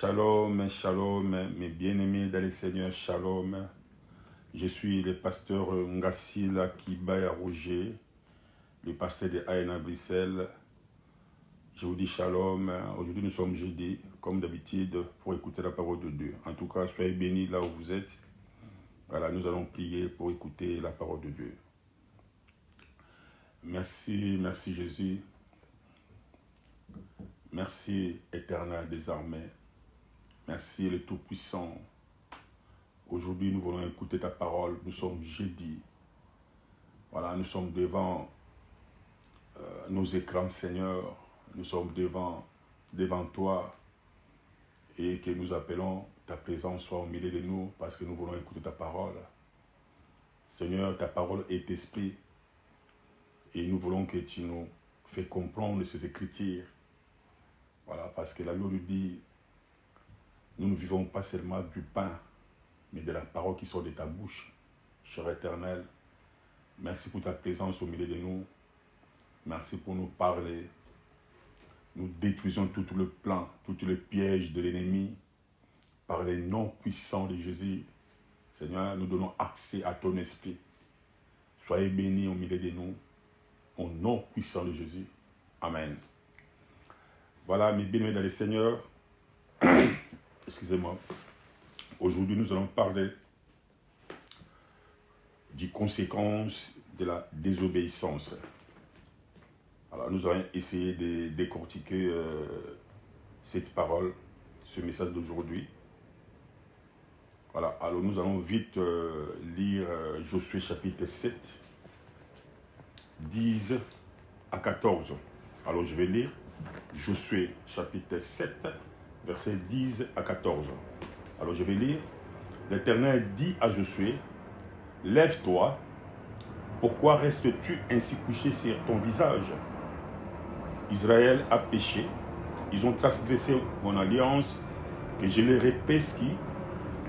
Shalom, shalom, mes bien-aimés dans le Seigneur, shalom. Je suis le pasteur Ngassila Kibaya Roger, le pasteur de Aena Bruxelles. Je vous dis shalom. Aujourd'hui, nous sommes jeudi, comme d'habitude, pour écouter la parole de Dieu. En tout cas, soyez bénis là où vous êtes. Voilà, nous allons prier pour écouter la parole de Dieu. Merci, merci Jésus. Merci, Éternel des armées. Merci, le Tout-Puissant. Aujourd'hui, nous voulons écouter ta parole. Nous sommes jeudi. Voilà, nous sommes devant nos écrans, Seigneur. Nous sommes devant toi et que nous appelons ta présence soit au milieu de nous parce que nous voulons écouter ta parole. Seigneur, ta parole est esprit et nous voulons que tu nous fais comprendre ces Écritures. Voilà, parce que la Bible nous dit, nous ne vivons pas seulement du pain, mais de la parole qui sort de ta bouche. Cher Éternel, merci pour ta présence au milieu de nous. Merci pour nous parler. Nous détruisons tout le plan, tous les pièges de l'ennemi par les noms puissants de Jésus. Seigneur, nous donnons accès à ton esprit. Soyez bénis au milieu de nous, au nom puissant de Jésus. Amen. Voilà, mes bien-aimés dans le Seigneur. Excusez-moi. Aujourd'hui, nous allons parler des conséquences de la désobéissance. Alors, nous allons essayer de décortiquer cette parole, ce message d'aujourd'hui. Voilà, alors nous allons vite lire Josué chapitre 7, 10 à 14. Alors, je vais lire Josué chapitre 7, versets 10 à 14. Alors, je vais lire. L'Éternel dit à Josué, « Lève-toi, pourquoi restes-tu ainsi couché sur ton visage ? Israël a péché, ils ont transgressé mon alliance que je leur ai prescrit,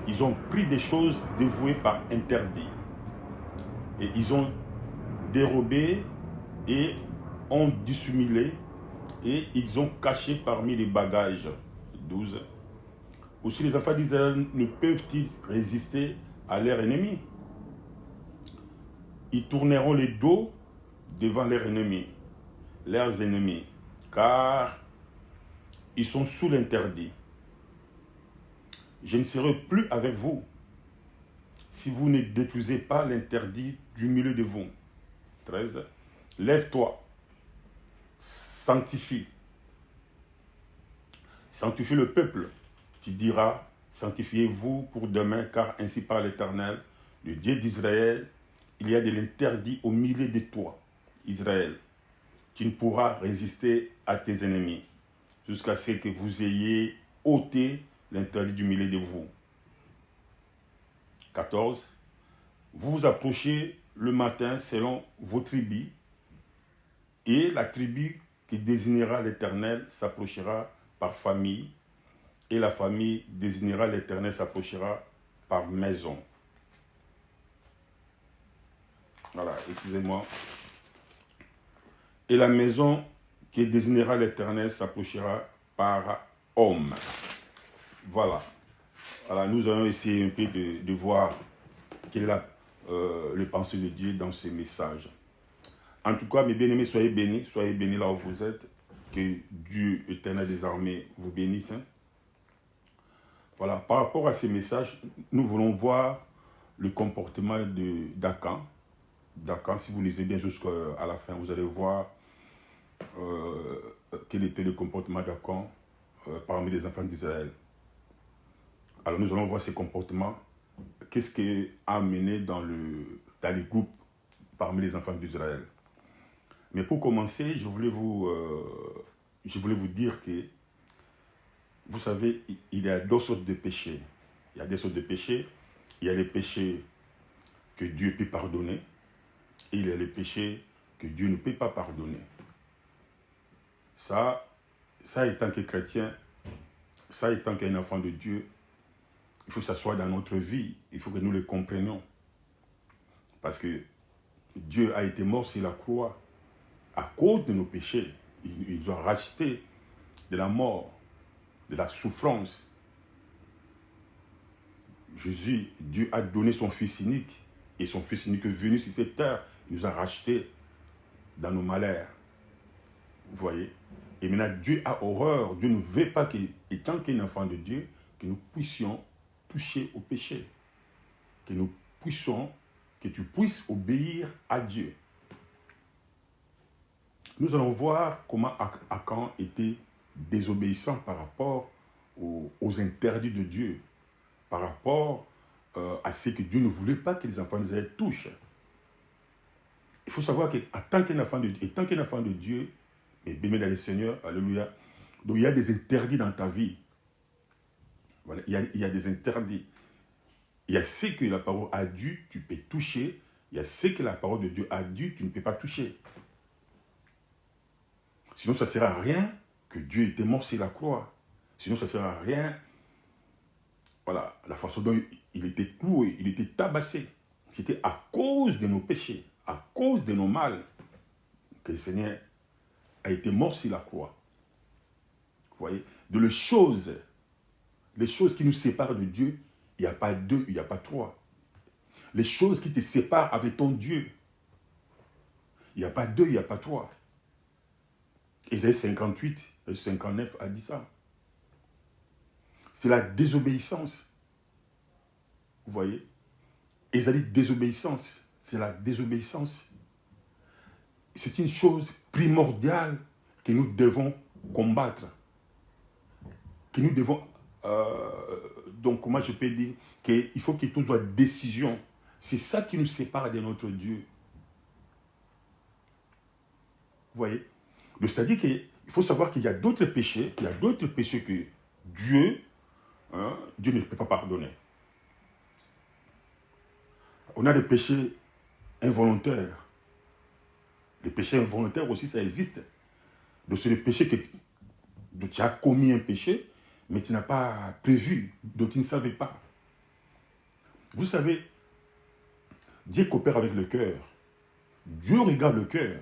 ils ont pris des choses dévouées par interdit. Et ils ont dérobé et ont dissimulé et ils ont caché parmi les bagages. » 12. Aussi les enfants d'Israël ne peuvent-ils résister à leurs ennemis? Ils tourneront le dos devant leurs ennemis, car ils sont sous l'interdit. Je ne serai plus avec vous si vous ne détruisez pas l'interdit du milieu de vous. 13. Lève-toi, sanctifie le peuple. Tu diras, sanctifiez-vous pour demain, car ainsi parle l'Éternel, le Dieu d'Israël, il y a de l'interdit au milieu de toi, Israël. Tu ne pourras résister à tes ennemis, jusqu'à ce que vous ayez ôté l'interdit du milieu de vous. 14. Vous vous approchez le matin selon vos tribus, et la tribu qui désignera l'Éternel s'approchera par famille, et la famille désignera l'Éternel s'approchera par maison. Voilà, excusez-moi. Et la maison qui désignera l'Éternel s'approchera par homme. Voilà. Alors, nous allons essayer un peu de voir quelle est le pensée de Dieu dans ce message. En tout cas, mes bien-aimés, soyez bénis là où vous êtes. Que Dieu, Éternel des armées, vous bénisse. Voilà, par rapport à ces messages, nous voulons voir le comportement d'Akan. D'Akan, si vous lisez bien jusqu'à la fin, vous allez voir quel était le comportement d'Akan parmi les enfants d'Israël. Alors nous allons voir ces comportements. Qu'est-ce qui a amené dans les groupes parmi les enfants d'Israël. Mais pour commencer, je voulais vous dire que, vous savez, il y a deux sortes de péchés. Il y a des sortes de péchés. Il y a les péchés que Dieu peut pardonner. Et il y a les péchés que Dieu ne peut pas pardonner. Ça étant que chrétien, ça étant qu'un enfant de Dieu, il faut que ça soit dans notre vie. Il faut que nous le comprenions. Parce que Dieu a été mort sur la croix à cause de nos péchés. Il nous a racheté de la mort, de la souffrance, Jésus, Dieu a donné son Fils unique. Et son Fils unique est venu sur cette terre. Il nous a rachetés dans nos malheurs. Vous voyez? Et maintenant, Dieu a horreur. Dieu ne veut pas qu'étant qu'un enfant de Dieu, que nous puissions toucher au péché. Que nous puissions, que tu puisses obéir à Dieu. Nous allons voir comment Akan était désobéissant par rapport aux interdits de Dieu, par rapport à ce que Dieu ne voulait pas que les enfants d'Israël touchent. Il faut savoir qu'en tant qu'un enfant de Dieu, étant qu'un enfant de Dieu, et béni dans le Seigneur, alléluia, donc il y a des interdits dans ta vie. Voilà, il y a des interdits. Il y a ce que la parole a dit, tu peux toucher. Il y a ce que la parole de Dieu a dit, tu ne peux pas toucher. Sinon, ça ne sert à rien que Dieu était mort sur la croix. Sinon, ça ne sert à rien, voilà, la façon dont il était cloué, il était tabassé. C'était à cause de nos péchés, à cause de nos mal, que le Seigneur a été mort sur la croix. Vous voyez? De les choses qui nous séparent de Dieu, il n'y a pas deux, il n'y a pas trois. Les choses qui te séparent avec ton Dieu, il n'y a pas deux, il n'y a pas trois. Ésaïe 58, 59 a dit ça. C'est la désobéissance. Vous voyez? Ésaïe, désobéissance. C'est la désobéissance. C'est une chose primordiale que nous devons combattre. Que nous devons... donc, comment je peux dire? Qu'il faut que tout soit décision. C'est ça qui nous sépare de notre Dieu. Vous voyez? C'est-à-dire qu'il faut savoir qu'il y a d'autres péchés, que Dieu, Dieu ne peut pas pardonner. On a des péchés involontaires. Les péchés involontaires aussi, ça existe. Donc c'est le péché que tu as commis un péché, mais tu n'as pas prévu, dont tu ne savais pas. Vous savez, Dieu coopère avec le cœur. Dieu regarde le cœur.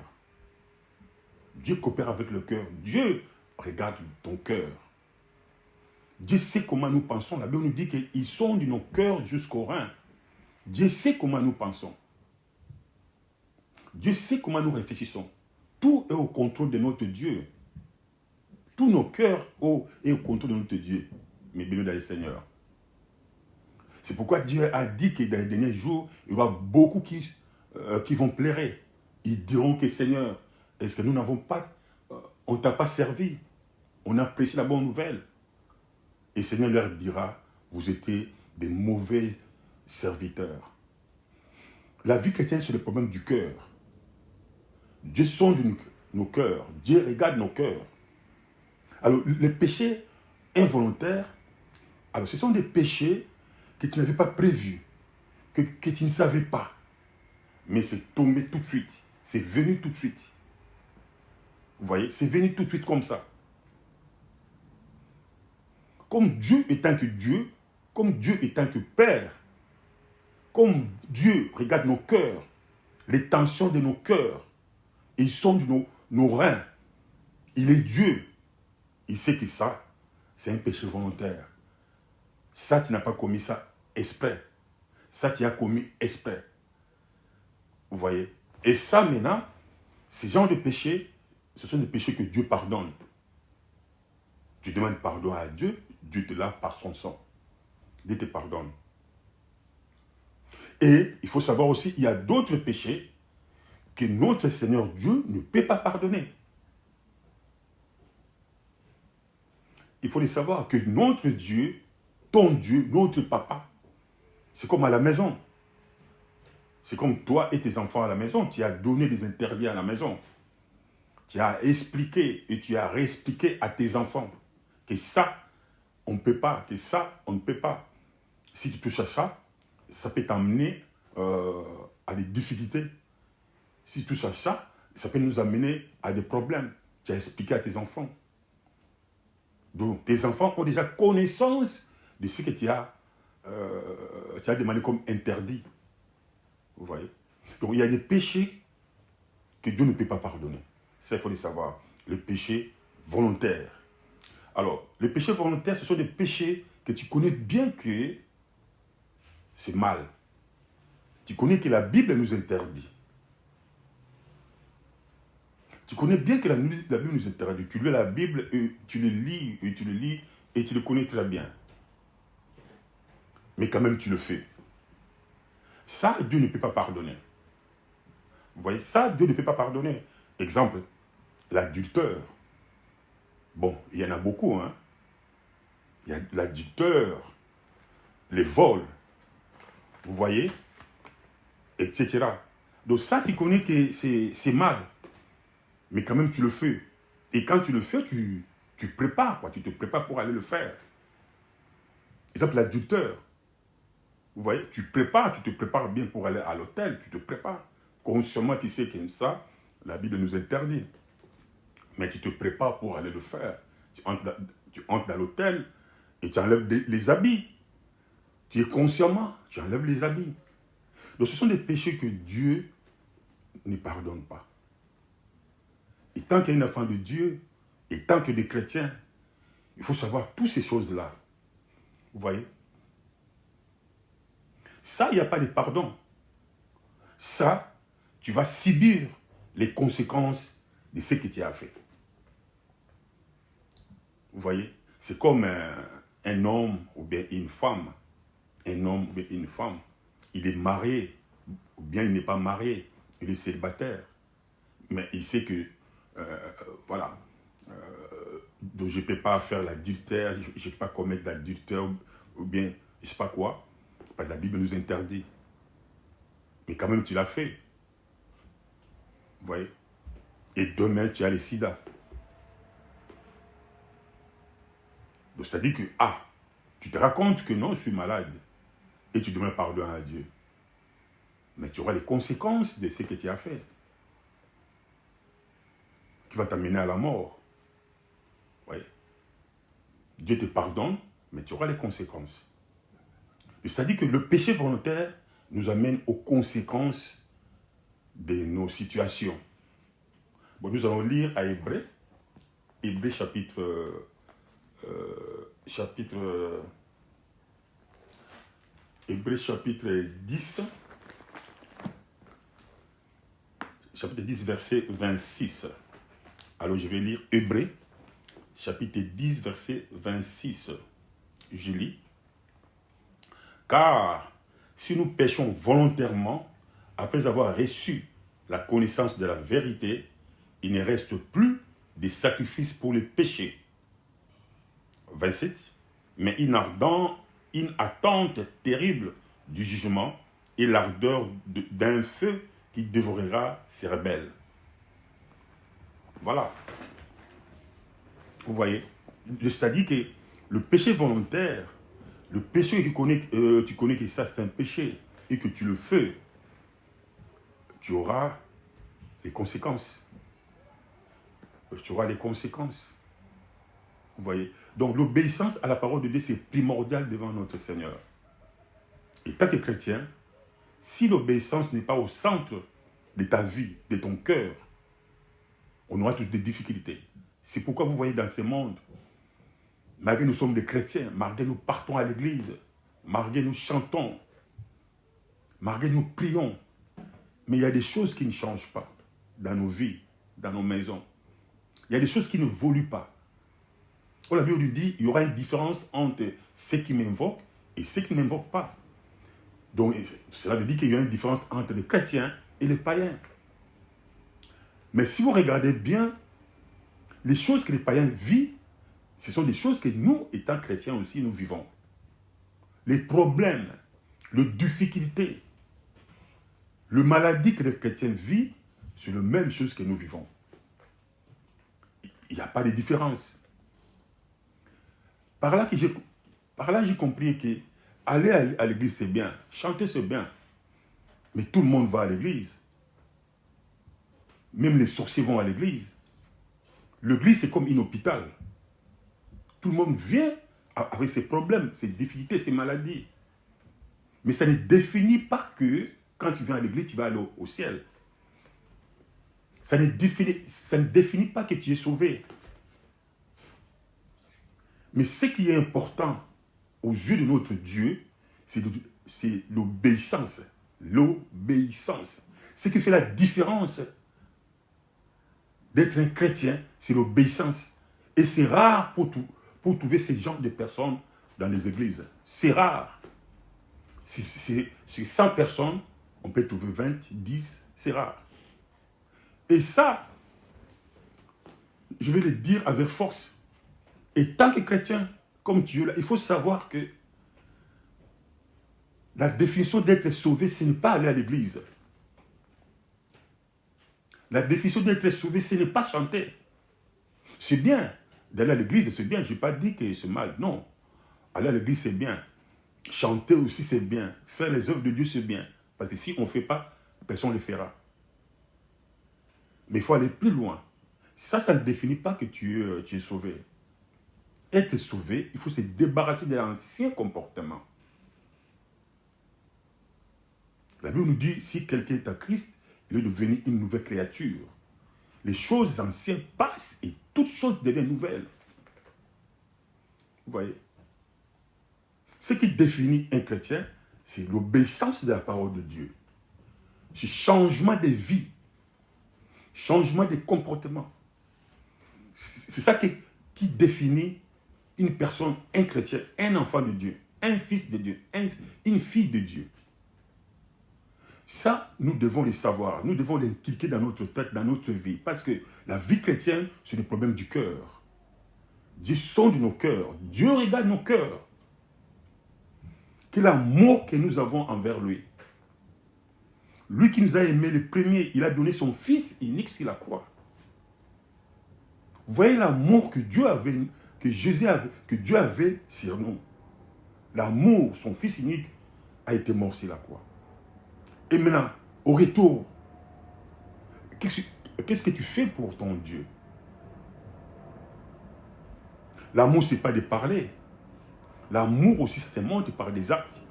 Dieu coopère avec le cœur. Dieu regarde ton cœur. Dieu sait comment nous pensons. La Bible nous dit qu'ils sont de nos cœurs jusqu'au rein. Dieu sait comment nous pensons. Dieu sait comment nous réfléchissons. Tout est au contrôle de notre Dieu. Tous nos cœurs sont au contrôle de notre Dieu. Mais béni dans le Seigneur. C'est pourquoi Dieu a dit que dans les derniers jours, il y aura beaucoup qui vont pleurer. Ils diront que Seigneur, est-ce que nous n'avons pas, on ne t'a pas servi? On a prêché la bonne nouvelle. Et le Seigneur leur dira, vous étiez des mauvais serviteurs. La vie chrétienne, c'est le problème du cœur. Dieu sonde nos cœurs. Dieu regarde nos cœurs. Alors, les péchés involontaires, alors ce sont des péchés que tu n'avais pas prévus, que tu ne savais pas. Mais c'est tombé tout de suite. C'est venu tout de suite. Vous voyez, c'est venu tout de suite comme ça. Comme Dieu étant que Dieu, comme Dieu étant que Père, comme Dieu regarde nos cœurs, les tensions de nos cœurs, ils sont de nos reins. Il est Dieu. Il sait que ça, c'est un péché volontaire. Ça, tu n'as pas commis ça exprès. Ça, tu as commis exprès. Vous voyez? Et ça, maintenant, ces genres de péchés, ce sont des péchés que Dieu pardonne. Tu demandes pardon à Dieu, Dieu te lave par son sang. Dieu te pardonne. Et il faut savoir aussi, il y a d'autres péchés que notre Seigneur Dieu ne peut pas pardonner. Il faut les savoir que notre Dieu, ton Dieu, notre papa, c'est comme à la maison. C'est comme toi et tes enfants à la maison. Tu as donné des interdits à la maison. Tu as expliqué et tu as réexpliqué à tes enfants que ça, on ne peut pas, que ça, on ne peut pas. Si tu touches à ça, ça peut t'amener à des difficultés. Si tu touches à ça, ça peut nous amener à des problèmes. Tu as expliqué à tes enfants. Donc, tes enfants ont déjà connaissance de ce que tu as demandé comme interdit. Vous voyez? Donc, il y a des péchés que Dieu ne peut pas pardonner. Ça, il faut le savoir. Les péchés volontaires. Alors, les péchés volontaires, ce sont des péchés que tu connais bien que c'est mal. Tu connais que la Bible nous interdit. Tu connais bien que la Bible nous interdit. Tu lis la Bible et tu le lis et tu le lis et tu le connais très bien. Mais quand même tu le fais. Ça, Dieu ne peut pas pardonner. Vous voyez, ça, Dieu ne peut pas pardonner. Exemple, l'adultère. Bon, il y en a beaucoup, hein. Il y a l'adultère, les vols, vous voyez, etc. Donc ça, tu connais que c'est mal. Mais quand même, tu le fais. Et quand tu le fais, tu prépares, quoi. Tu te prépares pour aller le faire. Exemple, l'adultère. Vous voyez, tu te prépares bien pour aller à l'hôtel, tu te prépares. Consciemment, tu sais que ça, la Bible nous interdit. Mais tu te prépares pour aller le faire. Tu entres dans l'hôtel et tu enlèves les habits. Tu es consciemment, tu enlèves les habits. Donc ce sont des péchés que Dieu ne pardonne pas. Et tant qu'il y a un enfant de Dieu, et tant que des chrétiens, il faut savoir toutes ces choses-là. Vous voyez? Ça, il n'y a pas de pardon. Ça, tu vas subir les conséquences de ce que tu as fait. Vous voyez? C'est comme un homme ou bien une femme. Un homme ou bien une femme. Il est marié ou bien il n'est pas marié. Il est célibataire. Mais il sait que, voilà, donc je ne peux pas faire l'adultère, je ne peux pas commettre l'adultère ou bien je ne sais pas quoi. Parce que la Bible nous interdit. Mais quand même, tu l'as fait. Vous voyez? Et demain, tu as le sida. Donc, c'est-à-dire que, tu te racontes que non, je suis malade. Et tu demandes pardon à Dieu. Mais tu auras les conséquences de ce que tu as fait. Qui va t'amener à la mort. Vous voyez? Dieu te pardonne, mais tu auras les conséquences. C'est-à-dire que le péché volontaire nous amène aux conséquences de nos situations. Bon, nous allons lire à Hébreux. Hébreux chapitre 10. Chapitre 10, verset 26. Alors je vais lire Hébreux, chapitre 10, verset 26. Je lis. Car si nous péchons volontairement, après avoir reçu la connaissance de la vérité, il ne reste plus de sacrifice pour les péchés. 27. Mais une attente terrible du jugement et l'ardeur d'un feu qui dévorera ses rebelles. Voilà. Vous voyez? C'est-à-dire que le péché volontaire, le péché que tu connais que ça c'est un péché et que tu le fais, tu auras les conséquences. Tu auras les conséquences. Vous voyez? Donc l'obéissance à la parole de Dieu, c'est primordial devant notre Seigneur. Et tant que chrétien, si l'obéissance n'est pas au centre de ta vie, de ton cœur, on aura tous des difficultés. C'est pourquoi vous voyez dans ce monde, malgré nous sommes des chrétiens, malgré nous partons à l'église, malgré nous chantons, malgré nous prions, mais il y a des choses qui ne changent pas dans nos vies, dans nos maisons. Il y a des choses qui ne évoluent pas. La Bible nous dit qu'il y aura une différence entre ceux qui m'invoquent et ceux qui ne m'invoquent pas. Donc, cela veut dire qu'il y a une différence entre les chrétiens et les païens. Mais si vous regardez bien, les choses que les païens vivent, ce sont des choses que nous, étant chrétiens aussi, nous vivons. Les problèmes, les difficultés, les maladies que les chrétiens vivent, c'est la même chose que nous vivons. Il n'y a pas de différence. Par là, j'ai compris que aller à l'église, c'est bien. Chanter, c'est bien. Mais tout le monde va à l'église. Même les sorciers vont à l'église. L'église, c'est comme un hôpital. Tout le monde vient avec ses problèmes, ses difficultés, ses maladies. Mais ça ne définit pas que quand tu viens à l'église, tu vas aller au ciel. Ça ne définit pas que tu es sauvé. Mais ce qui est important aux yeux de notre Dieu, c'est c'est l'obéissance. L'obéissance. Ce qui fait la différence d'être un chrétien, c'est l'obéissance. Et c'est rare pour trouver ces genres de personnes dans les églises. C'est rare. Sur 100 personnes, on peut trouver 20, 10, c'est rare. Et ça, je vais le dire avec force. Et tant que chrétien, comme Dieu, il faut savoir que la définition d'être sauvé, ce n'est pas aller à l'église. La définition d'être sauvé, ce n'est pas chanter. C'est bien. D'aller à l'église, c'est bien. Je n'ai pas dit que c'est mal. Non. Aller à l'église, c'est bien. Chanter aussi, c'est bien. Faire les œuvres de Dieu, c'est bien. Parce que si on ne fait pas, personne ne le fera. Mais il faut aller plus loin. Ça ne définit pas que tu es sauvé. Être sauvé, il faut se débarrasser de l'ancien comportement. La Bible nous dit, si quelqu'un est à Christ, il est devenu une nouvelle créature. Les choses anciennes passent et toutes choses deviennent nouvelles. Vous voyez? Ce qui définit un chrétien, c'est l'obéissance de la parole de Dieu. C'est changement de vie, changement de comportement. C'est ça qui définit une personne, un chrétien, un enfant de Dieu, un fils de Dieu, une fille de Dieu. Ça, nous devons le savoir. Nous devons l'inculquer dans notre tête, dans notre vie. Parce que la vie chrétienne, c'est le problème du cœur. Dieu sonde nos cœurs. Dieu regarde nos cœurs. Quel amour que nous avons envers lui. Lui qui nous a aimés le premier, il a donné son Fils unique sur la croix. Vous voyez l'amour que Dieu avait, que Dieu avait sur nous. L'amour, son Fils unique, a été mort sur la croix. Et maintenant, au retour, qu'est-ce que tu fais pour ton Dieu? L'amour, ce n'est pas de parler. L'amour aussi, ça se montre par des actes.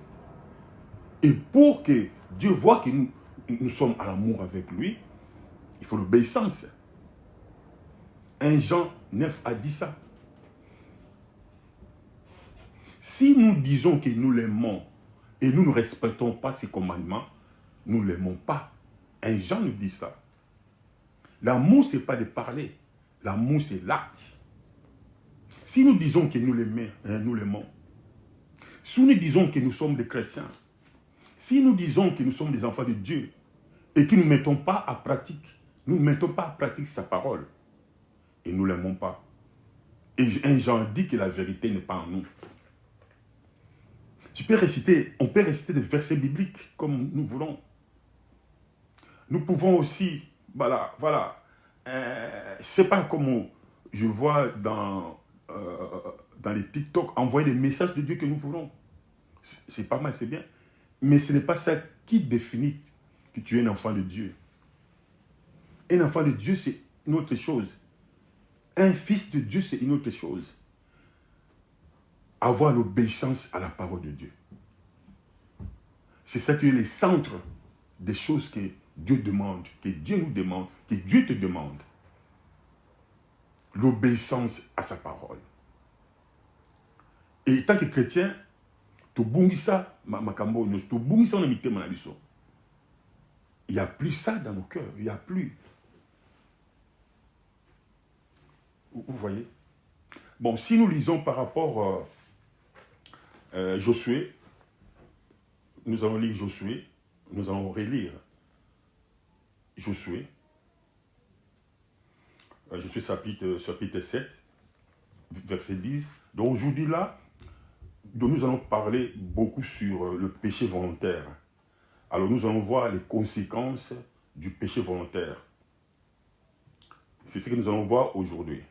Et pour que Dieu voit que nous sommes à l'amour avec lui, il faut l'obéissance. 1 Jean 9 a dit ça. Si nous disons que nous l'aimons et nous ne respectons pas ses commandements, nous ne l'aimons pas. 1 Jean nous dit ça. L'amour, ce n'est pas de parler. L'amour, c'est l'acte. Si nous disons que nous l'aimons, si nous disons que nous sommes des chrétiens, si nous disons que nous sommes des enfants de Dieu et que nous ne mettons pas à pratique, nous ne mettons pas à pratique sa parole et nous ne l'aimons pas. Et 1 Jean dit que la vérité n'est pas en nous. On peut réciter des versets bibliques comme nous voulons. Nous pouvons aussi, voilà, c'est pas comme je vois dans les TikTok, envoyer des messages de Dieu que nous voulons. C'est pas mal, c'est bien. Mais ce n'est pas ça qui définit que tu es un enfant de Dieu. Un enfant de Dieu, c'est une autre chose. Un fils de Dieu, c'est une autre chose. Avoir l'obéissance à la parole de Dieu. C'est ça qui est le centre des choses que Dieu demande, que Dieu nous demande, que Dieu te demande. L'obéissance à sa parole. Et tant que chrétien, il n'y a plus ça dans nos cœurs, il n'y a plus. Vous voyez? Bon, si nous lisons par rapport à Josué, nous allons lire Josué, nous allons relire Josué. Josué chapitre 7, verset 10. Donc aujourd'hui là, nous allons parler beaucoup sur le péché volontaire. Alors nous allons voir les conséquences du péché volontaire. C'est ce que nous allons voir aujourd'hui.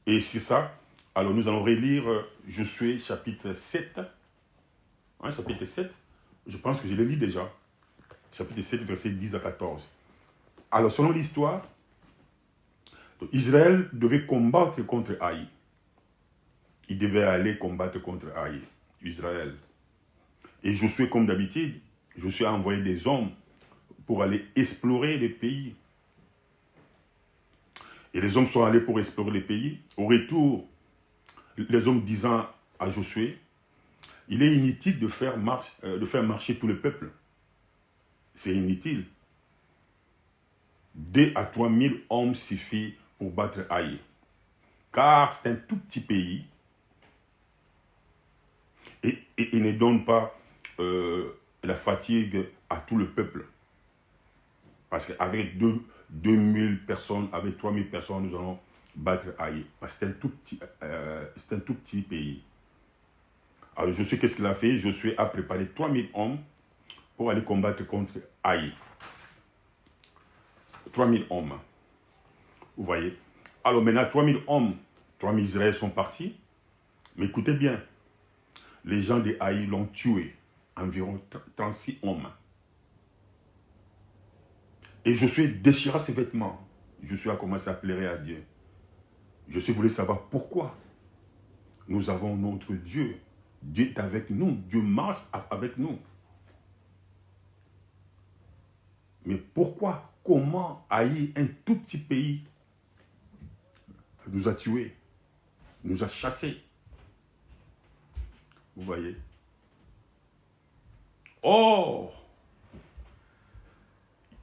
Et c'est ça. Alors nous allons relire Josué chapitre 7. Chapitre 7, je pense que je l'ai lu déjà. Chapitre 7, verset 10 à 14. Alors selon l'histoire, Israël devait combattre contre Haï. Il devait aller combattre contre Haï, Israël. Et Josué, comme d'habitude, Josué a envoyé des hommes pour aller explorer les pays. Et les hommes sont allés pour explorer les pays. Au retour, les hommes disant à Josué, Il est inutile de faire marcher tout le peuple. C'est inutile. 2 à 3 000 hommes suffisent pour battre Haï. Car c'est un tout petit pays. Et il ne donne pas la fatigue à tout le peuple. Parce qu'avec 2 000 personnes, avec 3 000 personnes, nous allons battre Haï. Parce que c'est un tout petit pays. Alors Josué, qu'est-ce qu'il a fait? Josué a préparé 3 000 hommes pour aller combattre contre Haï. 3 000 hommes. Vous voyez? Alors maintenant, 3 000 hommes, 3 000 Israéliens sont partis. Mais écoutez bien, les gens de Haï l'ont tué. Environ 36 hommes. Et Josué déchira ses vêtements. Josué a commencé à pleurer à Dieu. Josué voulait savoir pourquoi. Nous avons notre Dieu. Dieu est avec nous. Dieu marche avec nous. Mais pourquoi? Comment Haï, un tout petit pays, nous a tués, nous a chassés? Vous voyez? Or,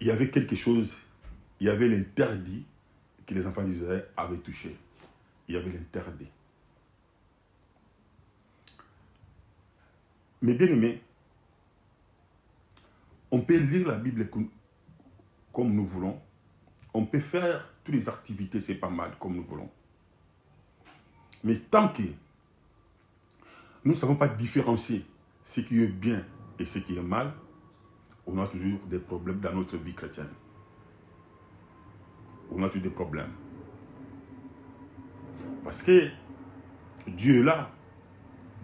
il y avait quelque chose, il y avait l'interdit que les enfants d'Israël avaient touché. Il y avait l'interdit. Mais bien aimé, on peut lire la Bible comme nous voulons. On peut faire toutes les activités, c'est pas mal, comme nous voulons. Mais tant que nous ne savons pas différencier ce qui est bien et ce qui est mal, on a toujours des problèmes dans notre vie chrétienne. On a toujours des problèmes. Parce que Dieu est là.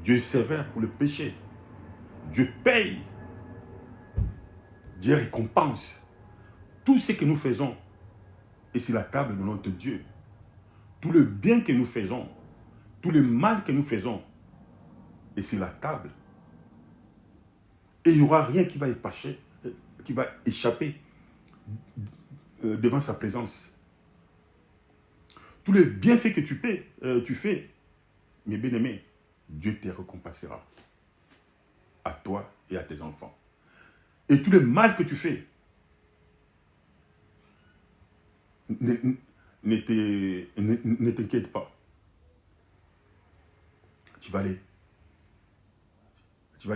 Dieu est sévère pour le péché. Dieu paye. Dieu récompense. Tout ce que nous faisons est sur la table de notre Dieu. Tout le bien que nous faisons, tout le mal que nous faisons est sur la table. Et il n'y aura rien qui va échapper devant sa présence. Tous les bienfaits que tu fais, mes bien-aimés, Dieu te récompensera. À toi et à tes enfants. Et tout le mal que tu fais, ne t'inquiète pas. Tu vas les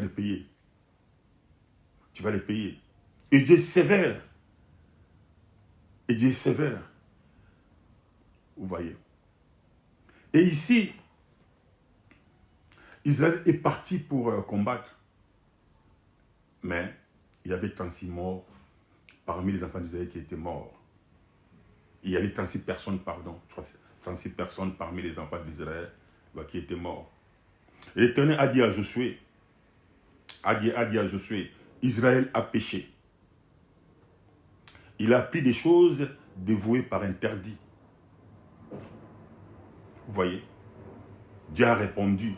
payer. Tu vas les payer. Et Dieu est sévère. Et Dieu est sévère. Vous voyez. Et ici, Israël est parti pour combattre. Mais il y avait 36 morts parmi les enfants d'Israël qui étaient morts. Il y avait 36 personnes, pardon, 36 personnes parmi les enfants d'Israël qui étaient morts. Et l'Éternel a dit à Josué, Israël a péché. Il a pris des choses dévouées par interdit. Vous voyez, Dieu a répondu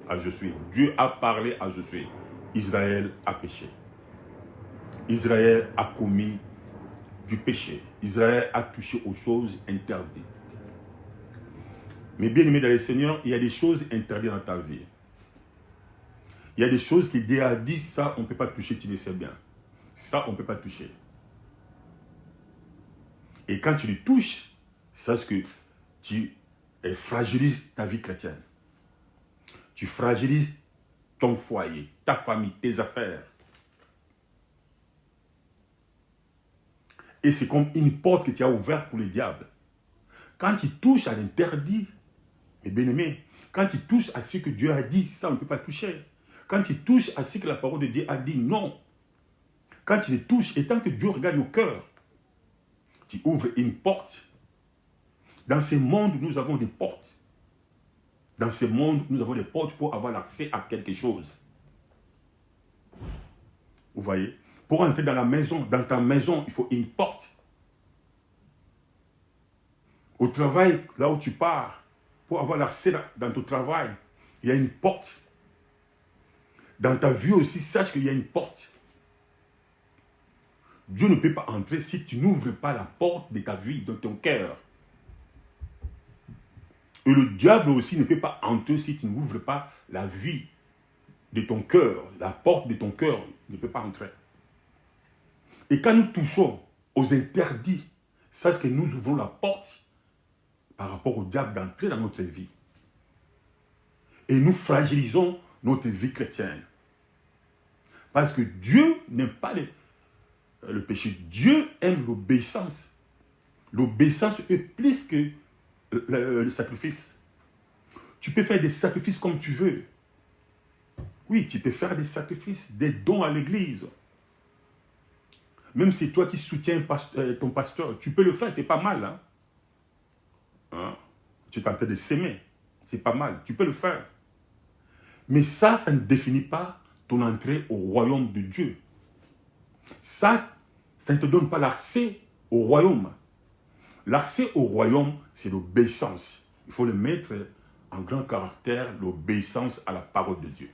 à Josué. Dieu a parlé à Josué. Israël a péché. Israël a commis du péché. Israël a touché aux choses interdites. Mais bien aimé dans le Seigneur, il y a des choses interdites dans ta vie. Il y a des choses que Dieu a dit, ça on ne peut pas toucher, tu le sais bien. Ça on ne peut pas toucher. Et quand tu les touches, sache que tu fragilises ta vie chrétienne. Tu fragilises ton foyer, ta famille, tes affaires. Et c'est comme une porte que tu as ouverte pour le diable. Quand tu touches à l'interdit, mes bien-aimés, quand tu touches à ce que Dieu a dit, ça on ne peut pas toucher. Quand tu touches à ce que la parole de Dieu a dit, non. Quand tu les touches, et tant que Dieu regarde nos cœurs, tu ouvres une porte. Dans ce monde, nous avons des portes. Dans ce monde, nous avons des portes pour avoir l'accès à quelque chose. Vous voyez? Pour entrer dans la maison, dans ta maison, il faut une porte. Au travail, là où tu pars, pour avoir l'accès dans ton travail, il y a une porte. Dans ta vie aussi, sache qu'il y a une porte. Dieu ne peut pas entrer si tu n'ouvres pas la porte de ta vie, de ton cœur. Et le diable aussi ne peut pas entrer si tu n'ouvres pas la vie de ton cœur, la porte de ton cœur ne peut pas entrer. Et quand nous touchons aux interdits, c'est que nous ouvrons la porte par rapport au diable d'entrer dans notre vie. Et nous fragilisons notre vie chrétienne. Parce que Dieu n'aime pas le péché. Dieu aime l'obéissance. L'obéissance est plus que le sacrifice. Tu peux faire des sacrifices comme tu veux. Oui, tu peux faire des sacrifices, des dons à l'église. Même si c'est toi qui soutiens ton pasteur, tu peux le faire, c'est pas mal. Hein? Tu es en train de s'aimer, c'est pas mal, tu peux le faire. Mais ça ne définit pas ton entrée au royaume de Dieu. Ça ne te donne pas l'accès au royaume. L'accès au royaume, c'est l'obéissance. Il faut le mettre en grand caractère, l'obéissance à la parole de Dieu.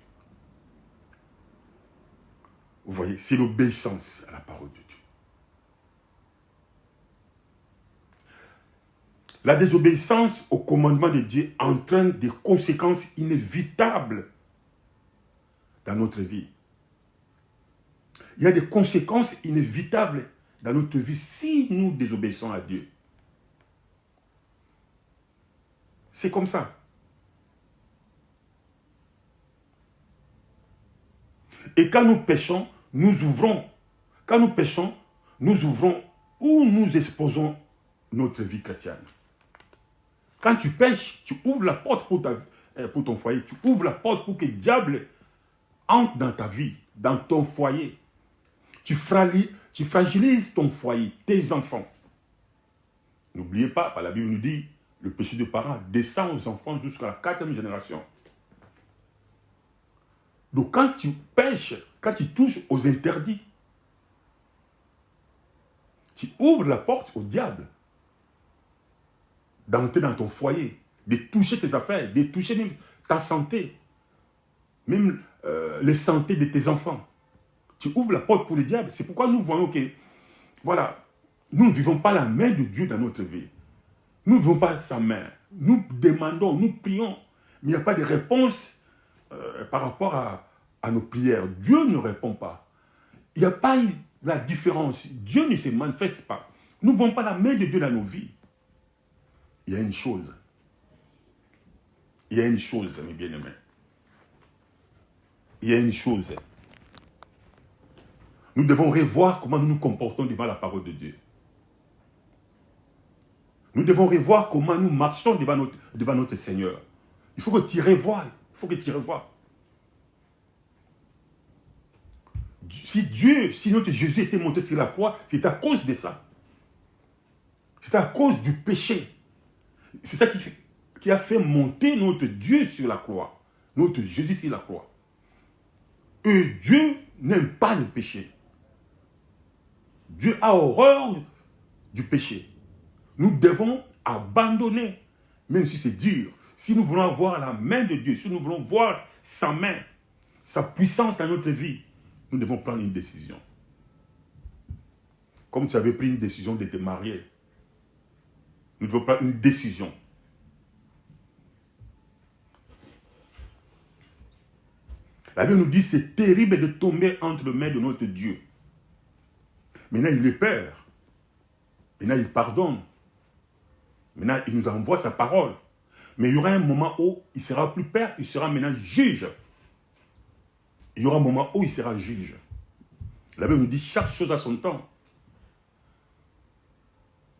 Vous voyez, c'est l'obéissance à la parole de Dieu. La désobéissance au commandement de Dieu entraîne des conséquences inévitables dans notre vie. Il y a des conséquences inévitables dans notre vie si nous désobéissons à Dieu. C'est comme ça. Et quand nous péchons, nous ouvrons. Quand nous péchons, nous ouvrons ou nous exposons notre vie chrétienne. Quand tu pêches, tu ouvres la porte pour ton foyer. Tu ouvres la porte pour que le diable entre dans ta vie, dans ton foyer. Tu fragilises ton foyer, tes enfants. N'oubliez pas, la Bible nous dit, le péché des parents descend aux enfants jusqu'à la 4e génération. Donc quand tu pêches, quand tu touches aux interdits, tu ouvres la porte au diable d'entrer dans ton foyer, de toucher tes affaires, de toucher même ta santé, même les santé de tes enfants. Tu ouvres la porte pour le diable. C'est pourquoi nous voyons que, voilà, nous ne vivons pas la main de Dieu dans notre vie. Nous ne vivons pas sa main. Nous demandons, nous prions, mais il n'y a pas de réponse par rapport à nos prières. Dieu ne répond pas. Il n'y a pas la différence. Dieu ne se manifeste pas. Nous ne voyons pas la main de Dieu dans nos vies. Il y a une chose. Il y a une chose, mes bien-aimés. Il y a une chose. Nous devons revoir comment nous nous comportons devant la parole de Dieu. Nous devons revoir comment nous marchons devant notre Seigneur. Il faut que tu revoies. Il faut que tu revoies. Si notre Jésus était monté sur la croix, c'est à cause de ça. C'est à cause du péché. C'est ça qui a fait monter notre Dieu sur la croix. Notre Jésus sur la croix. Et Dieu n'aime pas le péché. Dieu a horreur du péché. Nous devons abandonner, même si c'est dur. Si nous voulons voir la main de Dieu, si nous voulons voir sa main, sa puissance dans notre vie, nous devons prendre une décision. Comme tu avais pris une décision de te marier, nous devons prendre une décision. La Bible nous dit que c'est terrible de tomber entre les mains de notre Dieu. Maintenant, il est Père. Maintenant, il pardonne. Maintenant, il nous envoie sa parole. Mais il y aura un moment où il ne sera plus Père, il sera maintenant juge. Il y aura un moment où il sera juge. La Bible nous dit chaque chose à son temps.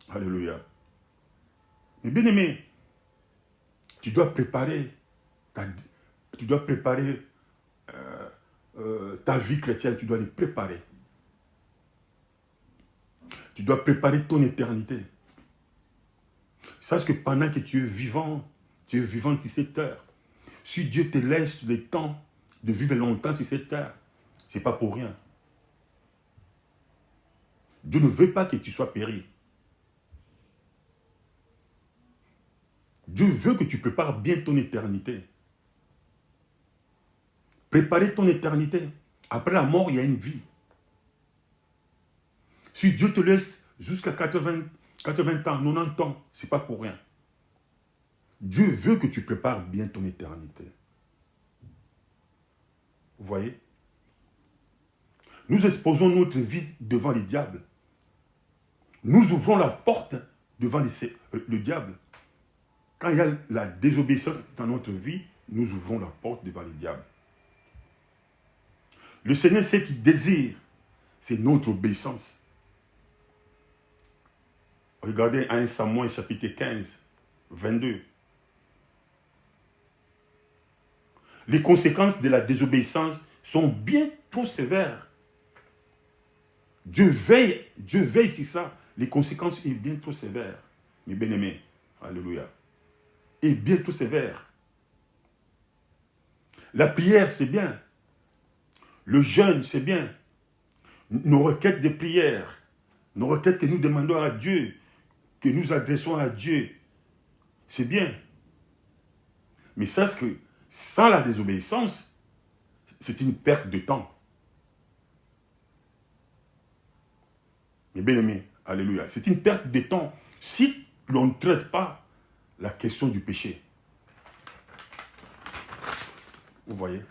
Alléluia. Mais bien aimé, tu dois préparer ta vie chrétienne, tu dois les préparer. Tu dois préparer ton éternité. Sache que pendant que tu es vivant sur cette terre. Si Dieu te laisse le temps de vivre longtemps sur cette terre, ce n'est pas pour rien. Dieu ne veut pas que tu sois péri. Dieu veut que tu prépares bien ton éternité. Préparer ton éternité. Après la mort, il y a une vie. Si Dieu te laisse jusqu'à 80 ans, 90 ans, ce n'est pas pour rien. Dieu veut que tu prépares bien ton éternité. voyez? Nous exposons notre vie devant les diables. Nous ouvrons la porte devant le diable. Quand il y a la désobéissance dans notre vie, nous ouvrons la porte devant les diables. Le Seigneur sait qu'il désire, c'est notre obéissance. Regardez 1 Samuel chapitre 15, 22. Les conséquences de la désobéissance sont bien trop sévères. Dieu veille sur ça. Les conséquences sont bien trop sévères. Mes bien-aimés, alléluia. Et bien trop sévères. La prière, c'est bien. Le jeûne, c'est bien. Nos requêtes de prière, nos requêtes que nous demandons à Dieu, que nous adressons à Dieu, c'est bien. Mais sache que sans la désobéissance, c'est une perte de temps. Mes bien-aimés, alléluia. C'est une perte de temps si l'on ne traite pas la question du péché. Vous voyez?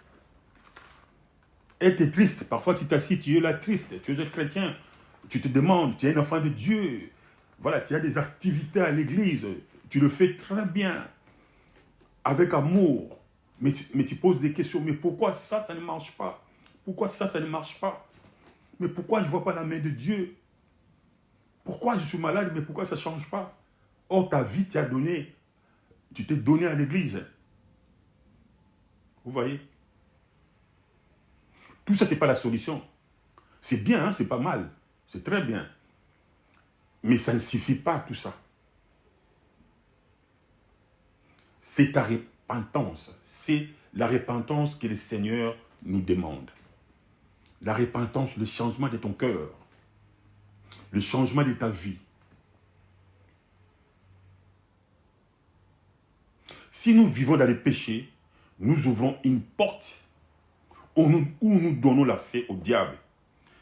Être triste, parfois tu t'assis, tu es là triste, tu es un chrétien, tu te demandes, tu es un enfant de Dieu, voilà, tu as des activités à l'église, tu le fais très bien, avec amour, mais tu poses des questions, mais pourquoi ça ne marche pas? Pourquoi ça ne marche pas? Mais pourquoi je ne vois pas la main de Dieu? Pourquoi je suis malade, mais pourquoi ça ne change pas? Or, ta vie, tu t'es donné à l'église. Vous voyez? Tout ça, ce n'est pas la solution. C'est bien, hein, c'est pas mal. C'est très bien. Mais ça ne suffit pas, tout ça. C'est ta repentance. C'est la repentance que le Seigneur nous demande. La repentance, le changement de ton cœur. Le changement de ta vie. Si nous vivons dans les péchés, nous ouvrons une porte où nous donnons l'accès au diable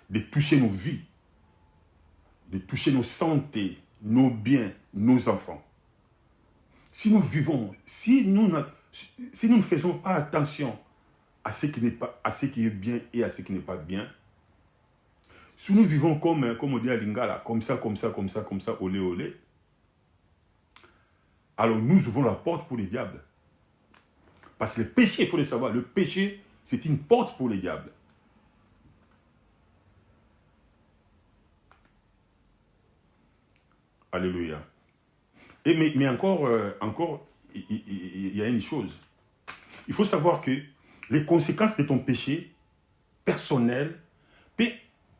de toucher nos vies, de toucher nos santé, nos biens, nos enfants. Si nous vivons, si nous ne faisons pas attention à ce qui est bien et à ce qui n'est pas bien, si nous vivons comme on dit à Lingala, comme ça, olé, olé, alors nous ouvrons la porte pour les diables. Parce que le péché, il faut le savoir, le péché, c'est une porte pour les diables. Alléluia. Mais encore, il y a une chose. Il faut savoir que les conséquences de ton péché personnel peuvent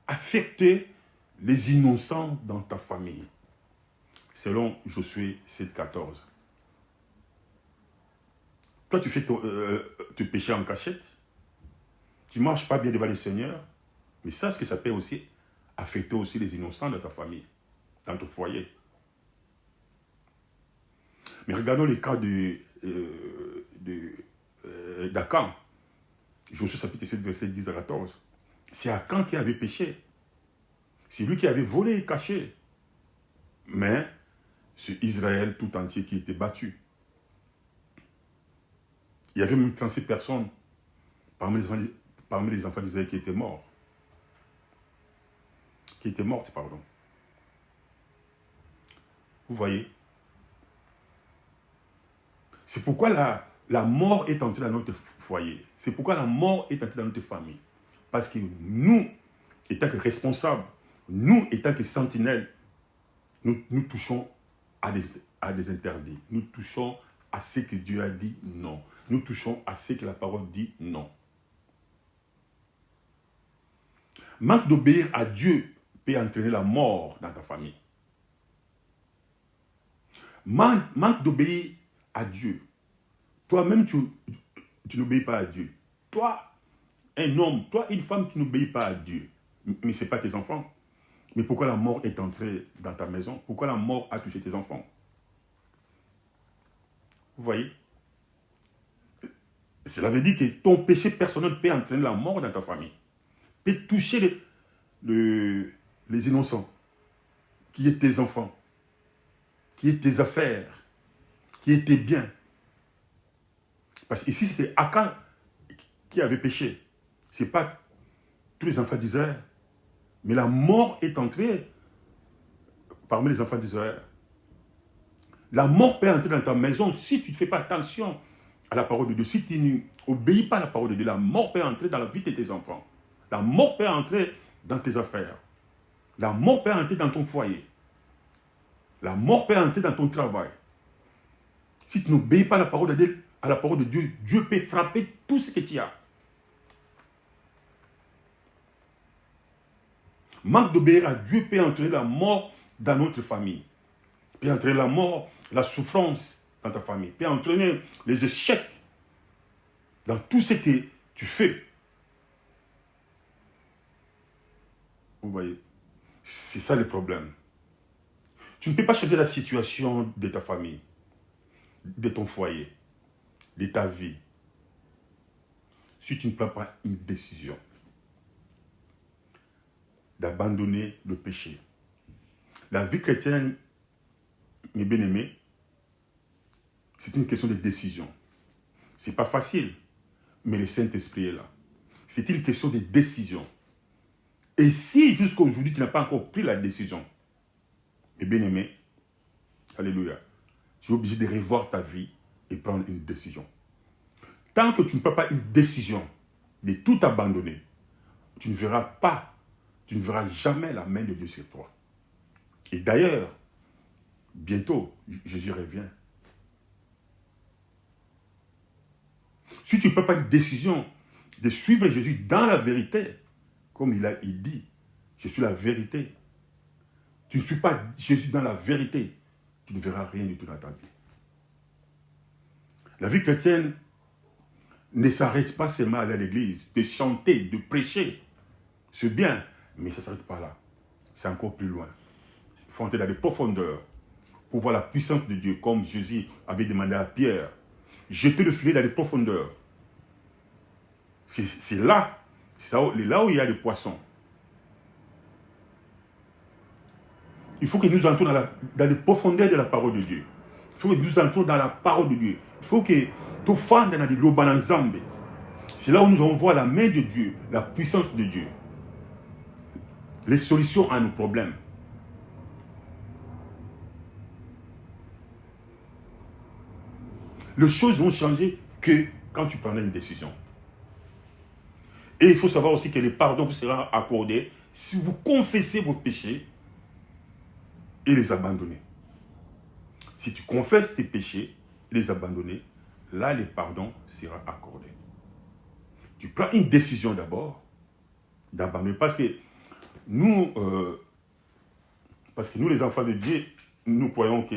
affecter les innocents dans ta famille. Selon Josué 7,14. Toi, tu fais ton péché en cachette. Tu ne marches pas bien devant le Seigneur. Mais sache que ça peut aussi affecter aussi les innocents de ta famille, dans ton foyer. Mais regardons le cas d'Akan. Josué chapitre 7, verset 10 à 14. C'est Akan qui avait péché. C'est lui qui avait volé et caché. Mais c'est Israël tout entier qui était battu. Il y avait même 36 personnes parmi les enfants d'Israël qui étaient morts. Qui étaient mortes, pardon. Vous voyez? C'est pourquoi la mort est entrée dans notre foyer. C'est pourquoi la mort est entrée dans notre famille. Parce que nous, étant que responsables, nous, étant que sentinelles, nous touchons à des interdits. Nous touchons à ce que Dieu a dit non. Nous touchons à ce que la parole dit non. Manque d'obéir à Dieu peut entraîner la mort dans ta famille. Manque d'obéir à Dieu. Toi-même, tu n'obéis pas à Dieu. Toi, un homme, toi, une femme, tu n'obéis pas à Dieu. Mais ce n'est pas tes enfants. Mais pourquoi la mort est entrée dans ta maison? Pourquoi la mort a touché tes enfants? Vous voyez? Cela veut dire que ton péché personnel peut entraîner la mort dans ta famille. Peut toucher les innocents, qui est tes enfants, qui est tes affaires, qui est tes biens. Parce qu'ici, c'est Akan qui avait péché. Ce n'est pas tous les enfants d'Israël. Mais la mort est entrée parmi les enfants d'Israël. La mort peut entrer dans ta maison si tu ne fais pas attention à la parole de Dieu. Si tu n'obéis pas à la parole de Dieu, la mort peut entrer dans la vie de tes enfants. La mort peut entrer dans tes affaires. La mort peut entrer dans ton foyer. La mort peut entrer dans ton travail. Si tu n'obéis pas à la parole de Dieu, Dieu peut frapper tout ce que tu as. Manque d'obéir à Dieu peut entraîner la mort dans notre famille. Peut entraîner la mort, la souffrance dans ta famille. Peut entraîner les échecs dans tout ce que tu fais. Vous voyez, c'est ça le problème. Tu ne peux pas changer la situation de ta famille, de ton foyer, de ta vie, si tu ne prends pas une décision d'abandonner le péché. La vie chrétienne, mes bien-aimés, c'est une question de décision. Ce n'est pas facile, mais le Saint-Esprit est là. C'est une question de décision. Et si jusqu'à aujourd'hui, tu n'as pas encore pris la décision, mes bien-aimés, alléluia, tu es obligé de revoir ta vie et prendre une décision. Tant que tu ne prends pas une décision de tout abandonner, tu ne verras jamais la main de Dieu sur toi. Et d'ailleurs, bientôt, Jésus revient. Si tu ne prends pas une décision de suivre Jésus dans la vérité, comme il dit, je suis la vérité. Tu ne suis pas Jésus dans la vérité, tu ne verras rien du tout dans ta vie. La vie chrétienne ne s'arrête pas seulement à aller à l'église, de chanter, de prêcher. C'est bien, mais ça ne s'arrête pas là. C'est encore plus loin. Il faut entrer dans les profondeurs pour voir la puissance de Dieu, comme Jésus avait demandé à Pierre. Jeter le filet dans les profondeurs. C'est là où il y a des poissons. Il faut que nous entrons dans les profondeurs de la parole de Dieu. Il faut que nous entrons dans la parole de Dieu. Il faut que tout fan dans les lobananzambe. C'est là où nous allons voir la main de Dieu, la puissance de Dieu. Les solutions à nos problèmes. Les choses vont changer que quand tu prendras une décision. Et il faut savoir aussi que le pardon vous sera accordé si vous confessez vos péchés et les abandonnez. Si tu confesses tes péchés et les abandonner, là le pardon sera accordé. Tu prends une décision d'abord d'abandonner parce que nous les enfants de Dieu, nous croyons que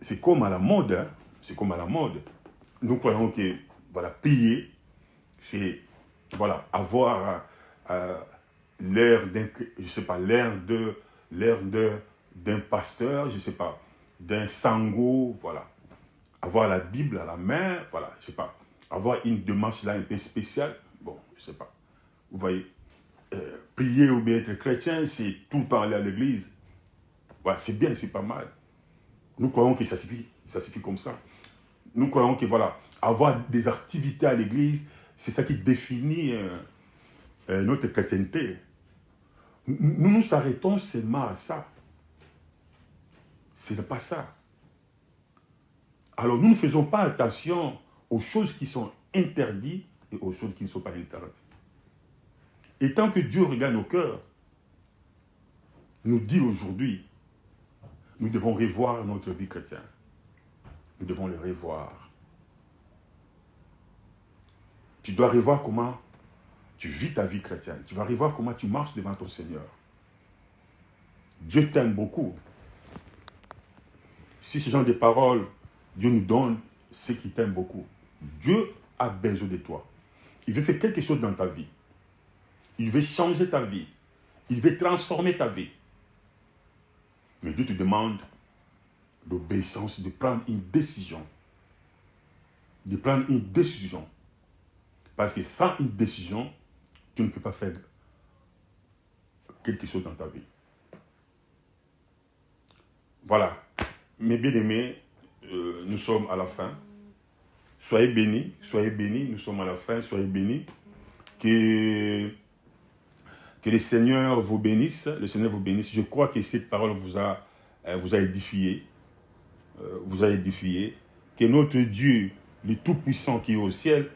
c'est comme à la mode, hein, c'est comme à la mode. Nous croyons que voilà, prier, c'est voilà, avoir l'air d'un, je sais pas, l'air d'un pasteur, je sais pas, d'un sango, voilà. Avoir la Bible à la main, voilà, je sais pas. Avoir une démarche là un peu spéciale, bon, je sais pas. Vous voyez, prier ou bien être chrétien, c'est tout le temps aller à l'église. Voilà, c'est bien, c'est pas mal. Nous croyons que ça suffit comme ça. Nous croyons que voilà, avoir des activités à l'église, c'est ça qui définit notre chrétienté. Nous nous arrêtons seulement à ça. Ce n'est pas ça. Alors nous ne faisons pas attention aux choses qui sont interdites et aux choses qui ne sont pas interdites. Et tant que Dieu regarde nos cœurs, nous dit aujourd'hui, nous devons revoir notre vie chrétienne. Nous devons le revoir. Tu dois revoir comment tu vis ta vie chrétienne. Tu vas revoir comment tu marches devant ton Seigneur. Dieu t'aime beaucoup. Si ce genre de paroles, Dieu nous donne, c'est qu'il t'aime beaucoup. Dieu a besoin de toi. Il veut faire quelque chose dans ta vie. Il veut changer ta vie. Il veut transformer ta vie. Mais Dieu te demande d'obéissance, de prendre une décision. De prendre une décision. Parce que sans une décision, tu ne peux pas faire quelque chose dans ta vie. Voilà. Mes bien-aimés, nous sommes à la fin. Soyez bénis, nous sommes à la fin, soyez bénis. Que le Seigneur vous bénisse. Le Seigneur vous bénisse. Je crois que cette parole vous a édifié. Vous a édifié. Que notre Dieu, le Tout-Puissant qui est au ciel,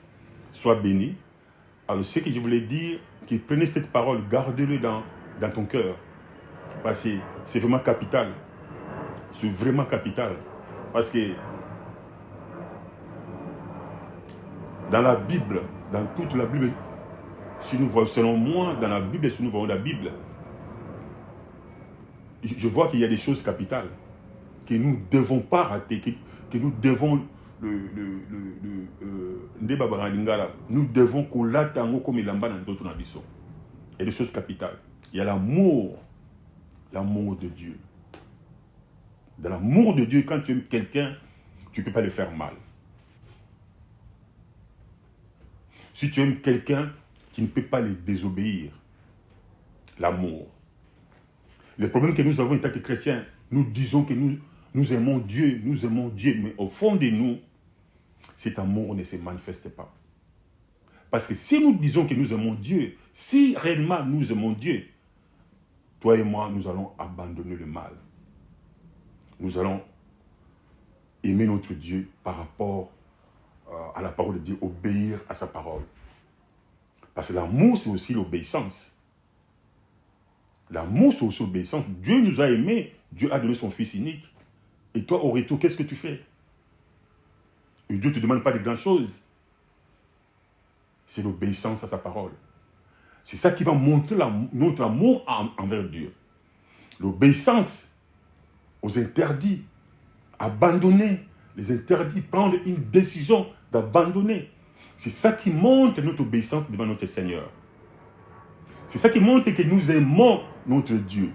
soit béni. Alors, ce que je voulais dire, que prenez cette parole, gardez-le dans ton cœur. Parce que c'est vraiment capital. C'est vraiment capital. Parce que dans la Bible, dans toute la Bible, si nous voyons, selon moi, dans la Bible, si nous voyons la Bible, je vois qu'il y a des choses capitales que nous ne devons pas rater, que nous devons nous devons comme il en d'autres nations. Il y a des choses capitales. Il y a l'amour de Dieu. Dans l'amour de Dieu, quand tu aimes quelqu'un, tu ne peux pas le faire mal. Si tu aimes quelqu'un, tu ne peux pas le désobéir. L'amour. Le problème que nous avons en tant que chrétiens, nous disons que nous aimons Dieu, mais au fond de nous, cet amour ne se manifeste pas. Parce que si nous disons que nous aimons Dieu, si réellement nous aimons Dieu, toi et moi, nous allons abandonner le mal. Nous allons aimer notre Dieu par rapport à la parole de Dieu, obéir à sa parole. Parce que l'amour, c'est aussi l'obéissance. L'amour, c'est aussi l'obéissance. Dieu nous a aimés, Dieu a donné son Fils unique. Et toi, au retour, qu'est-ce que tu fais? Et Dieu ne te demande pas de grandes choses. C'est l'obéissance à sa parole. C'est ça qui va montrer notre amour envers Dieu. L'obéissance aux interdits. Abandonner les interdits. Prendre une décision d'abandonner. C'est ça qui montre notre obéissance devant notre Seigneur. C'est ça qui montre que nous aimons notre Dieu.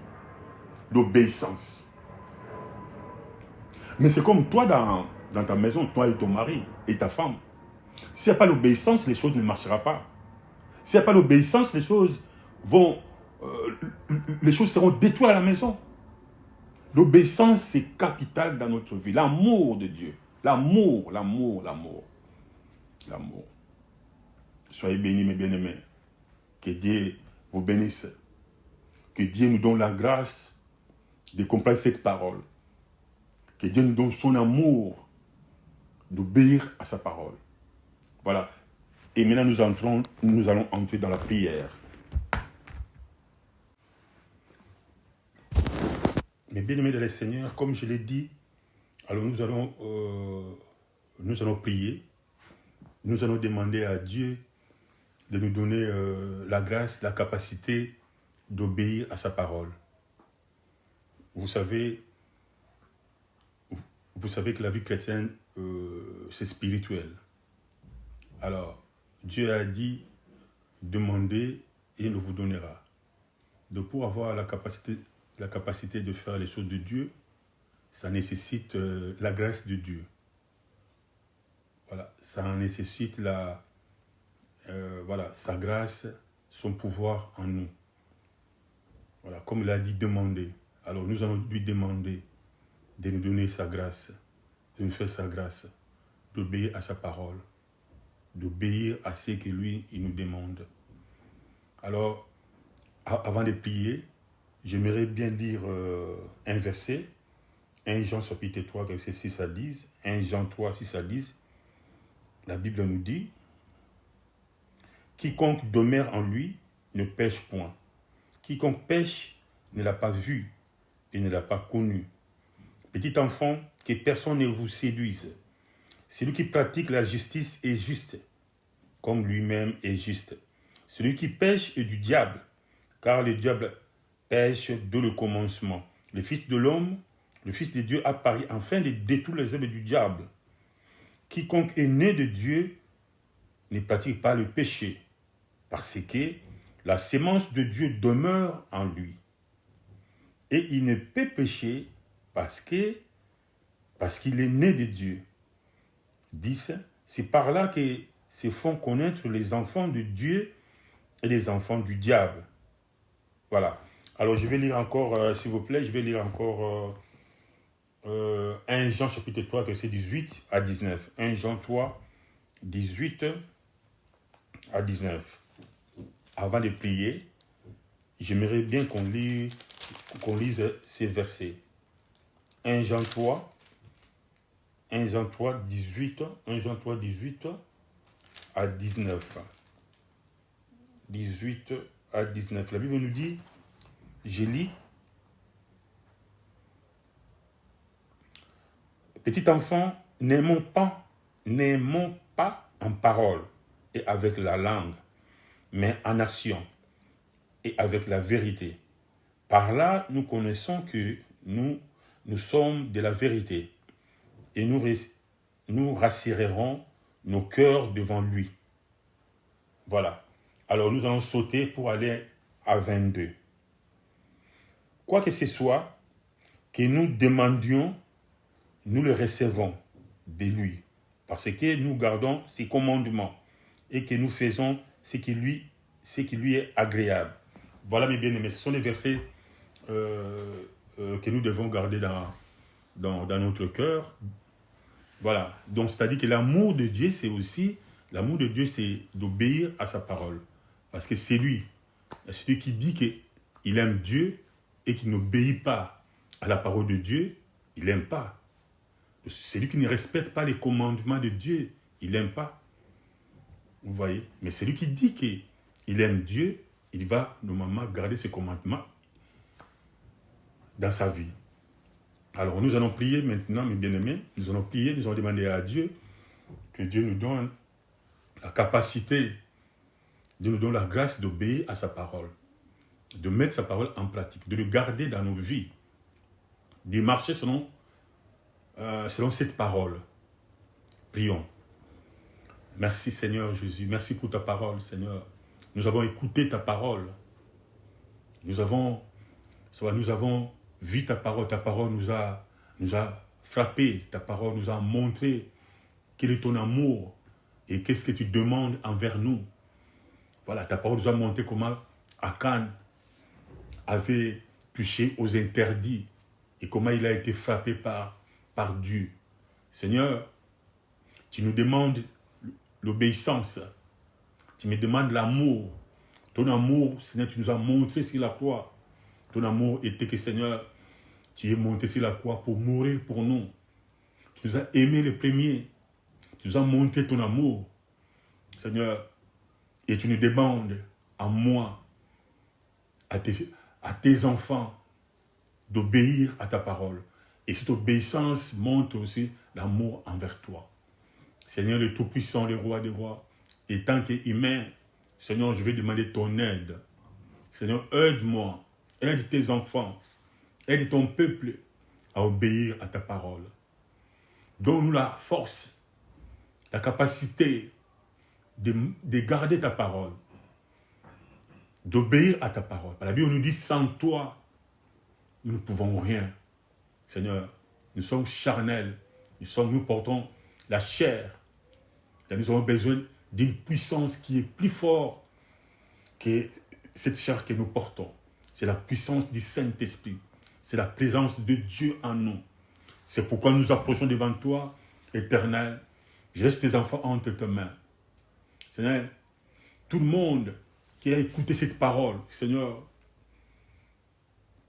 L'obéissance. Mais c'est comme toi dans ta maison, toi et ton mari et ta femme. S'il n'y a pas l'obéissance, les choses ne marcheront pas. S'il n'y a pas l'obéissance, les choses seront détruites à la maison. L'obéissance, c'est capital dans notre vie. L'amour de Dieu. L'amour. Soyez bénis, mes bien-aimés. Que Dieu vous bénisse. Que Dieu nous donne la grâce de comprendre cette parole. Que Dieu nous donne son amour d'obéir à sa parole. Voilà. Et maintenant, nous allons entrer dans la prière. Mais bien aimés dans le Seigneur, comme je l'ai dit, alors nous allons prier. Nous allons demander à Dieu de nous donner la grâce, la capacité d'obéir à sa parole. Vous savez que la vie chrétienne, c'est spirituel. Alors, Dieu a dit, demandez et il vous donnera. Donc, pour avoir la capacité de faire les choses de Dieu, ça nécessite la grâce de Dieu. Voilà, ça nécessite sa grâce, son pouvoir en nous. Voilà, comme il a dit, demandez. Alors, nous allons lui demander de nous donner sa grâce, de nous faire sa grâce, d'obéir à sa parole, d'obéir à ce que lui, il nous demande. Alors, avant de prier, j'aimerais bien lire un verset, 1 Jean chapitre 3, verset 6 à 10, 1 Jean 3, 6 à 10. La Bible nous dit, « Quiconque demeure en lui ne pêche point. Quiconque pêche ne l'a pas vu et ne l'a pas connu. Petit enfant, que personne ne vous séduise. Celui qui pratique la justice est juste, comme lui-même est juste. Celui qui pêche est du diable, car le diable pêche dès le commencement. Le Fils de l'homme, le Fils de Dieu apparaît afin de détruire les œuvres du diable. Quiconque est né de Dieu ne pratique pas le péché, parce que la sémence de Dieu demeure en lui. Et il ne peut pécher parce qu'il est né de Dieu. 10. C'est par là que se font connaître les enfants de Dieu et les enfants du diable. Voilà. Alors je vais lire encore, s'il vous plaît, 1 Jean chapitre 3, verset 18 à 19. 1 Jean 3, 18 à 19. avant de prier, j'aimerais bien qu'on lise ces versets. 1 Jean 3, 1 Jean 3, 18, 1 Jean 3, 18 à 19. 18 à 19. La Bible nous dit, je lis, petit enfant, n'aimons pas en parole et avec la langue, mais en action et avec la vérité. Par là, nous connaissons que nous sommes de la vérité et nous rassurerons nos cœurs devant lui. Voilà. Alors, nous allons sauter pour aller à 22. Quoi que ce soit que nous demandions, nous le recevons de lui, parce que nous gardons ses commandements et que nous faisons ce qui lui est agréable. Voilà, mes bien-aimés, ce sont les versets que nous devons garder dans notre cœur. Voilà, donc c'est-à-dire que l'amour de Dieu, c'est d'obéir à sa parole. Parce que c'est lui, celui qui dit qu'il aime Dieu et qui n'obéit pas à la parole de Dieu, il n'aime pas. Celui qui ne respecte pas les commandements de Dieu, il n'aime pas. Vous voyez? Mais celui qui dit qu'il aime Dieu, il va normalement garder ses commandements dans sa vie. Alors nous allons prier maintenant, mes bien-aimés. Nous allons prier, nous allons demander à Dieu que Dieu nous donne la capacité, Dieu nous donne la grâce d'obéir à sa parole, de mettre sa parole en pratique, de le garder dans nos vies, de marcher selon cette parole. Prions. Merci Seigneur Jésus, merci pour ta parole Seigneur. Nous avons écouté ta parole. Nous avons vu ta parole nous a frappé, ta parole nous a montré quel est ton amour et qu'est-ce que tu demandes envers nous. Voilà, ta parole nous a montré comment Akan avait touché aux interdits et comment il a été frappé par Dieu. Seigneur, tu nous demandes l'obéissance, tu me demandes l'amour. Ton amour, Seigneur, tu nous as montré sur la croix. Ton amour était que, Seigneur, tu es monté sur la croix pour mourir pour nous. Tu nous as aimés les premiers. Tu nous as montré ton amour, Seigneur. Et tu nous demandes à moi, à tes enfants, d'obéir à ta parole. Et cette obéissance montre aussi l'amour envers toi. Seigneur, le Tout-Puissant, le Roi des Rois, et tant qu'humain, Seigneur, je vais demander ton aide. Seigneur, aide-moi, aide tes enfants, aide ton peuple à obéir à ta parole. Donne-nous la force, la capacité de garder ta parole, d'obéir à ta parole. La Bible nous dit, sans toi, nous ne pouvons rien. Seigneur, nous sommes charnels, nous portons la chair. Nous avons besoin d'une puissance qui est plus forte que cette chair que nous portons. C'est la puissance du Saint-Esprit. C'est la présence de Dieu en nous. C'est pourquoi nous approchons devant toi, Éternel. Je laisse tes enfants entre tes mains. Seigneur, tout le monde qui a écouté cette parole, Seigneur,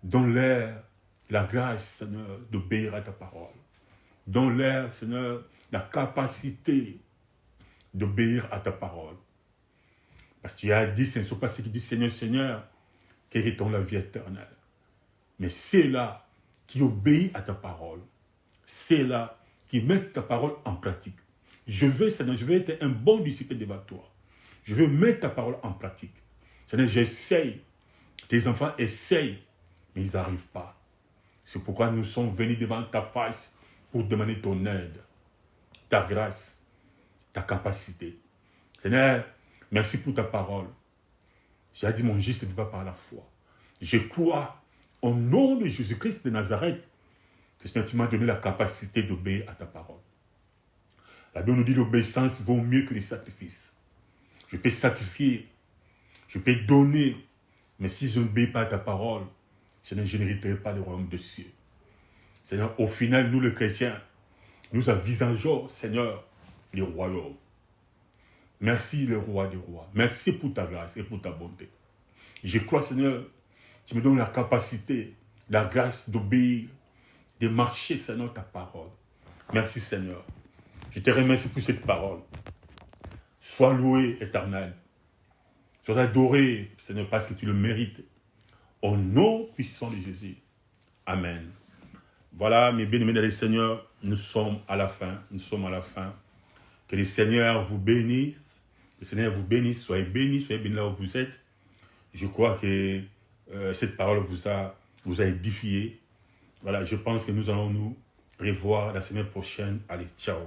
donne-leur la grâce, Seigneur, d'obéir à ta parole. Donne-leur, Seigneur, la capacité d'obéir à ta parole. Parce que tu as dit, ce ne sont pas ceux qui disent Seigneur, Seigneur, qui hériteront la vie éternelle. Mais c'est là qui obéit à ta parole. C'est là qui met ta parole en pratique. Seigneur, je veux être un bon disciple devant toi. Je veux mettre ta parole en pratique. Seigneur, j'essaye. Tes enfants essayent, mais ils n'arrivent pas. C'est pourquoi nous sommes venus devant ta face pour demander ton aide, ta grâce, ta capacité. Seigneur, merci pour ta parole. Tu as dit, mon juste ne vit pas par la foi. Je crois au nom de Jésus-Christ de Nazareth que Seigneur, tu m'as donné la capacité d'obéir à ta parole. La Bible nous dit l'obéissance vaut mieux que les sacrifices. Je peux sacrifier, je peux donner, mais si je n'obéis pas à ta parole, Seigneur, je n'hériterai pas le royaume des cieux. Seigneur, au final, nous les chrétiens, nous envisageons, Seigneur, le royaume. Merci le roi des rois. Merci pour ta grâce et pour ta bonté. Je crois, Seigneur, tu me donnes la capacité, la grâce d'obéir, de marcher, Seigneur, ta parole. Merci, Seigneur. Je te remercie pour cette parole. Sois loué, Éternel. Sois adoré, Seigneur, parce que tu le mérites. Au nom puissant de Jésus. Amen. Voilà, mes bien-aimés dans le Seigneur, nous sommes à la fin. Nous sommes à la fin. Que le Seigneur vous bénisse. Le Seigneur vous bénisse. Soyez bénis là où vous êtes. Je crois que cette parole vous a édifié. Voilà, je pense que nous allons nous revoir la semaine prochaine. Allez, ciao.